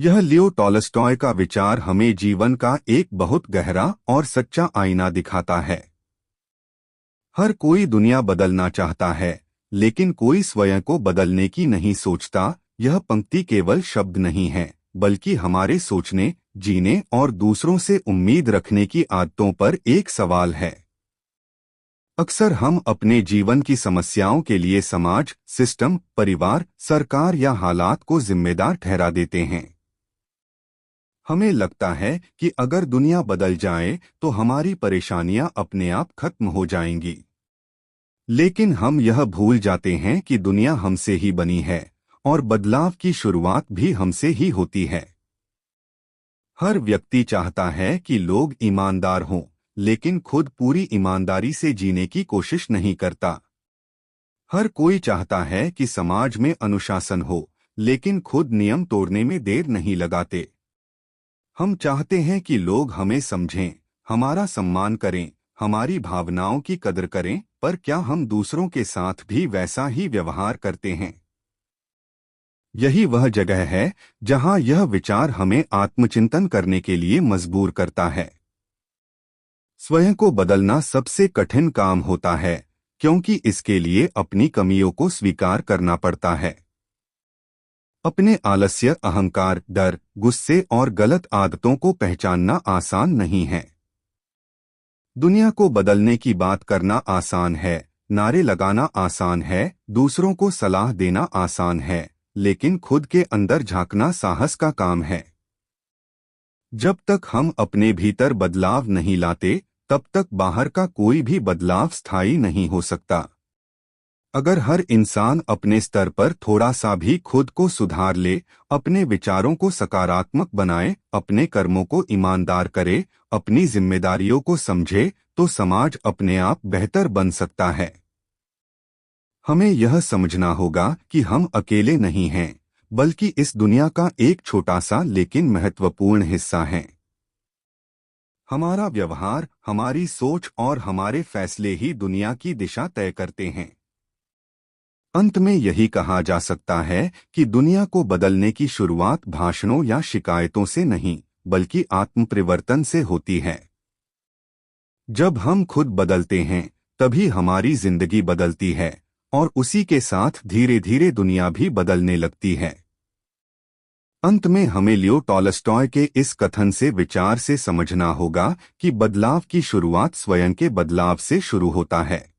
यह लियो टॉलस्टॉय का विचार हमें जीवन का एक बहुत गहरा और सच्चा आईना दिखाता है। हर कोई दुनिया बदलना चाहता है, लेकिन कोई स्वयं को बदलने की नहीं सोचता। यह पंक्ति केवल शब्द नहीं है, बल्कि हमारे सोचने, जीने और दूसरों से उम्मीद रखने की आदतों पर एक सवाल है। अक्सर हम अपने जीवन की समस्याओं के लिए समाज, सिस्टम, परिवार, सरकार या हालात को जिम्मेदार ठहरा देते हैं। हमें लगता है कि अगर दुनिया बदल जाए तो हमारी परेशानियां अपने आप खत्म हो जाएंगी। लेकिन हम यह भूल जाते हैं कि दुनिया हमसे ही बनी है और बदलाव की शुरुआत भी हमसे ही होती है। हर व्यक्ति चाहता है कि लोग ईमानदार हों, लेकिन खुद पूरी ईमानदारी से जीने की कोशिश नहीं करता। हर कोई चाहता है कि समाज में अनुशासन हो, लेकिन खुद नियम तोड़ने में देर नहीं लगाते। हम चाहते हैं कि लोग हमें समझें, हमारा सम्मान करें, हमारी भावनाओं की कदर करें, पर क्या हम दूसरों के साथ भी वैसा ही व्यवहार करते हैं? यही वह जगह है जहां यह विचार हमें आत्मचिंतन करने के लिए मजबूर करता है। स्वयं को बदलना सबसे कठिन काम होता है, क्योंकि इसके लिए अपनी कमियों को स्वीकार करना पड़ता है। अपने आलस्य, अहंकार, डर, गुस्से और गलत आदतों को पहचानना आसान नहीं है। दुनिया को बदलने की बात करना आसान है, नारे लगाना आसान है, दूसरों को सलाह देना आसान है, लेकिन खुद के अंदर झांकना साहस का काम है। जब तक हम अपने भीतर बदलाव नहीं लाते, तब तक बाहर का कोई भी बदलाव स्थायी नहीं हो सकता। अगर हर इंसान अपने स्तर पर थोड़ा सा भी खुद को सुधार ले, अपने विचारों को सकारात्मक बनाए, अपने कर्मों को ईमानदार करे, अपनी जिम्मेदारियों को समझे, तो समाज अपने आप बेहतर बन सकता है। हमें यह समझना होगा कि हम अकेले नहीं हैं, बल्कि इस दुनिया का एक छोटा सा लेकिन महत्वपूर्ण हिस्सा हैं। हमारा व्यवहार, हमारी सोच और हमारे फैसले ही दुनिया की दिशा तय करते हैं। अंत में यही कहा जा सकता है कि दुनिया को बदलने की शुरुआत भाषणों या शिकायतों से नहीं, बल्कि आत्मपरिवर्तन से होती है। जब हम खुद बदलते हैं, तभी हमारी जिंदगी बदलती है, और उसी के साथ धीरे धीरे दुनिया भी बदलने लगती है। अंत में हमें लियो टॉलस्टॉय के इस कथन से विचार से समझना होगा कि बदलाव की शुरुआत स्वयं के बदलाव से शुरू होता है।